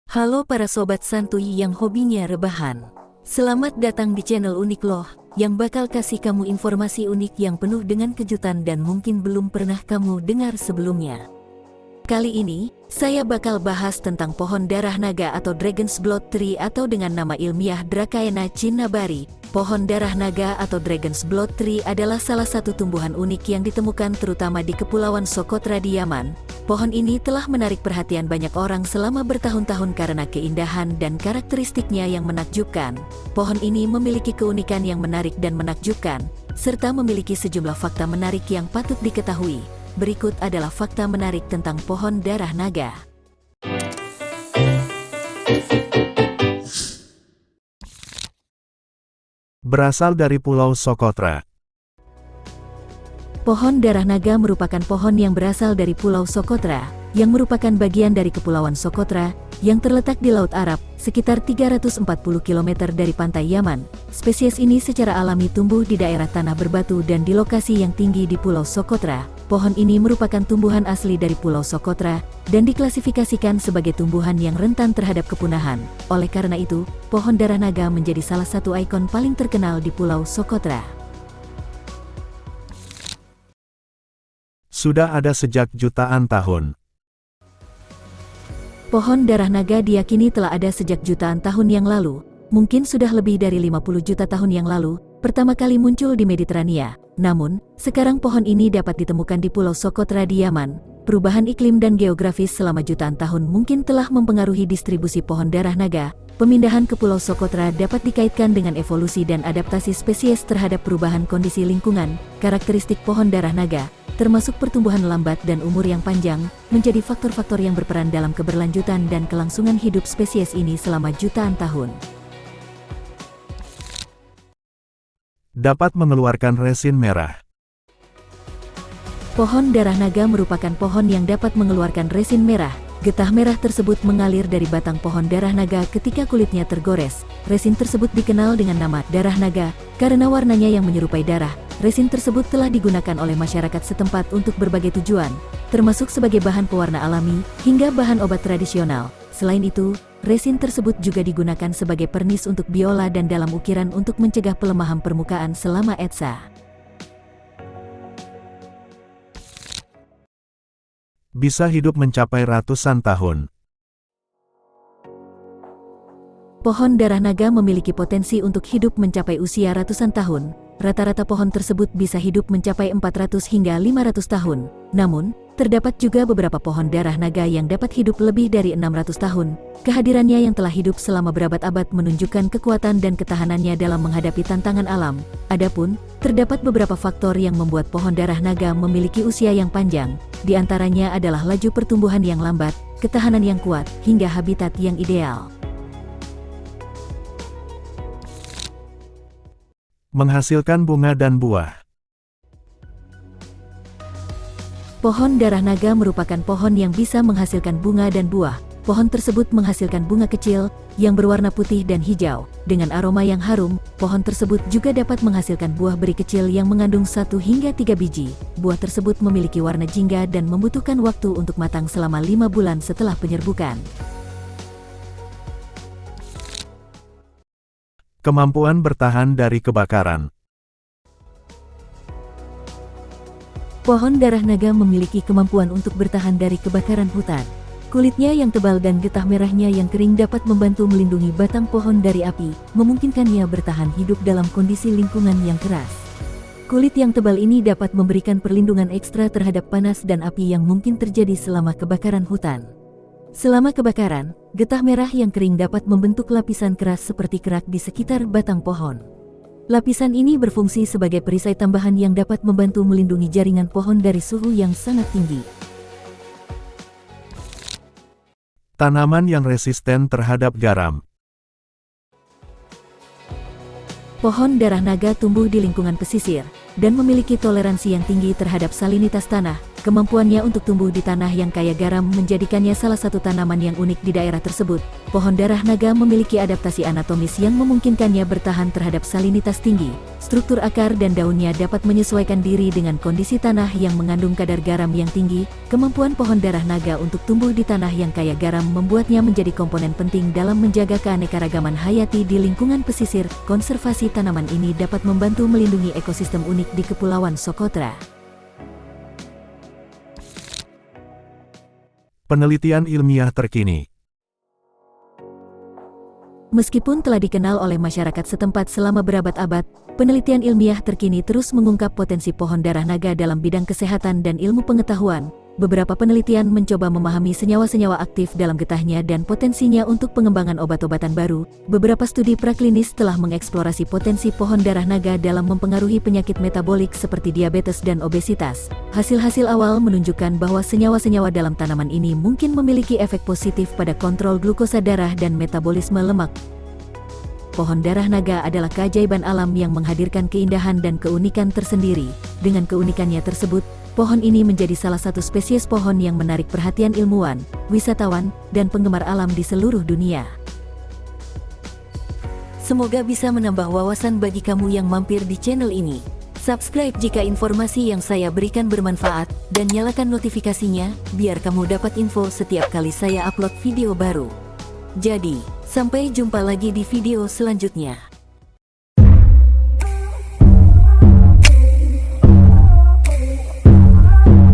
Halo para sobat santuy yang hobinya rebahan. Selamat datang di channel Unik Loh, yang bakal kasih kamu informasi unik yang penuh dengan kejutan dan mungkin belum pernah kamu dengar sebelumnya. Kali ini, saya bakal bahas tentang pohon darah naga atau Dragon's Blood Tree atau dengan nama ilmiah Dracaena cinnabari. Pohon darah naga atau Dragon's Blood Tree adalah salah satu tumbuhan unik yang ditemukan terutama di Kepulauan Socotra di Yaman. Pohon ini telah menarik perhatian banyak orang selama bertahun-tahun karena keindahan dan karakteristiknya yang menakjubkan. Pohon ini memiliki keunikan yang menarik dan menakjubkan, serta memiliki sejumlah fakta menarik yang patut diketahui. Berikut adalah fakta menarik tentang pohon darah naga. Berasal dari Pulau Socotra. Pohon darah naga merupakan pohon yang berasal dari Pulau Socotra, yang merupakan bagian dari Kepulauan Socotra, yang terletak di Laut Arab, sekitar 340 km dari pantai Yaman. Spesies ini secara alami tumbuh di daerah tanah berbatu dan di lokasi yang tinggi di Pulau Socotra. Pohon ini merupakan tumbuhan asli dari Pulau Socotra, dan diklasifikasikan sebagai tumbuhan yang rentan terhadap kepunahan. Oleh karena itu, pohon darah naga menjadi salah satu ikon paling terkenal di Pulau Socotra. Sudah ada sejak jutaan tahun. Pohon darah naga diyakini telah ada sejak jutaan tahun yang lalu, mungkin sudah lebih dari 50 juta tahun yang lalu, pertama kali muncul di Mediterania. Namun, sekarang pohon ini dapat ditemukan di Pulau Socotra di Yaman. Perubahan iklim dan geografis selama jutaan tahun mungkin telah mempengaruhi distribusi pohon darah naga. Pemindahan ke Pulau Socotra dapat dikaitkan dengan evolusi dan adaptasi spesies terhadap perubahan kondisi lingkungan. Karakteristik pohon darah naga, termasuk pertumbuhan lambat dan umur yang panjang, menjadi faktor-faktor yang berperan dalam keberlanjutan dan kelangsungan hidup spesies ini selama jutaan tahun. Dapat mengeluarkan resin merah. Pohon darah naga merupakan pohon yang dapat mengeluarkan resin merah. Getah merah tersebut mengalir dari batang pohon darah naga ketika kulitnya tergores. Resin tersebut dikenal dengan nama darah naga, karena warnanya yang menyerupai darah. Resin tersebut telah digunakan oleh masyarakat setempat untuk berbagai tujuan, termasuk sebagai bahan pewarna alami, hingga bahan obat tradisional. Selain itu, resin tersebut juga digunakan sebagai pernis untuk biola dan dalam ukiran untuk mencegah pelemahan permukaan selama etsa. Bisa hidup mencapai ratusan tahun. Pohon darah naga memiliki potensi untuk hidup mencapai usia ratusan tahun. Rata-rata pohon tersebut bisa hidup mencapai 400 hingga 500 tahun. Namun, terdapat juga beberapa pohon darah naga yang dapat hidup lebih dari 600 tahun. Kehadirannya yang telah hidup selama berabad-abad menunjukkan kekuatan dan ketahanannya dalam menghadapi tantangan alam. Adapun, terdapat beberapa faktor yang membuat pohon darah naga memiliki usia yang panjang. Di antaranya adalah laju pertumbuhan yang lambat, ketahanan yang kuat, hingga habitat yang ideal. Menghasilkan bunga dan buah. Pohon darah naga merupakan pohon yang bisa menghasilkan bunga dan buah. Pohon tersebut menghasilkan bunga kecil, yang berwarna putih dan hijau. Dengan aroma yang harum, pohon tersebut juga dapat menghasilkan buah beri kecil yang mengandung 1 hingga 3 biji. Buah tersebut memiliki warna jingga dan membutuhkan waktu untuk matang selama 5 bulan setelah penyerbukan. Kemampuan bertahan dari kebakaran. Pohon darah naga memiliki kemampuan untuk bertahan dari kebakaran hutan. Kulitnya yang tebal dan getah merahnya yang kering dapat membantu melindungi batang pohon dari api, memungkinkannya bertahan hidup dalam kondisi lingkungan yang keras. Kulit yang tebal ini dapat memberikan perlindungan ekstra terhadap panas dan api yang mungkin terjadi selama kebakaran hutan. Selama kebakaran, getah merah yang kering dapat membentuk lapisan keras seperti kerak di sekitar batang pohon. Lapisan ini berfungsi sebagai perisai tambahan yang dapat membantu melindungi jaringan pohon dari suhu yang sangat tinggi. Tanaman yang resisten terhadap garam. Pohon darah naga tumbuh di lingkungan pesisir, dan memiliki toleransi yang tinggi terhadap salinitas tanah. Kemampuannya untuk tumbuh di tanah yang kaya garam menjadikannya salah satu tanaman yang unik di daerah tersebut. Pohon darah naga memiliki adaptasi anatomis yang memungkinkannya bertahan terhadap salinitas tinggi. Struktur akar dan daunnya dapat menyesuaikan diri dengan kondisi tanah yang mengandung kadar garam yang tinggi. Kemampuan pohon darah naga untuk tumbuh di tanah yang kaya garam membuatnya menjadi komponen penting dalam menjaga keanekaragaman hayati di lingkungan pesisir. Konservasi tanaman ini dapat membantu melindungi ekosistem unik di Kepulauan Socotra. Penelitian ilmiah terkini. Meskipun telah dikenal oleh masyarakat setempat selama berabad-abad, penelitian ilmiah terkini terus mengungkap potensi pohon darah naga dalam bidang kesehatan dan ilmu pengetahuan. Beberapa penelitian mencoba memahami senyawa-senyawa aktif dalam getahnya dan potensinya untuk pengembangan obat-obatan baru. Beberapa studi praklinis telah mengeksplorasi potensi pohon darah naga dalam mempengaruhi penyakit metabolik seperti diabetes dan obesitas. Hasil-hasil awal menunjukkan bahwa senyawa-senyawa dalam tanaman ini mungkin memiliki efek positif pada kontrol glukosa darah dan metabolisme lemak. Pohon darah naga adalah keajaiban alam yang menghadirkan keindahan dan keunikan tersendiri. Dengan keunikannya tersebut, pohon ini menjadi salah satu spesies pohon yang menarik perhatian ilmuwan, wisatawan, dan penggemar alam di seluruh dunia. Semoga bisa menambah wawasan bagi kamu yang mampir di channel ini. Subscribe jika informasi yang saya berikan bermanfaat, dan nyalakan notifikasinya, biar kamu dapat info setiap kali saya upload video baru. Jadi, sampai jumpa lagi di video selanjutnya.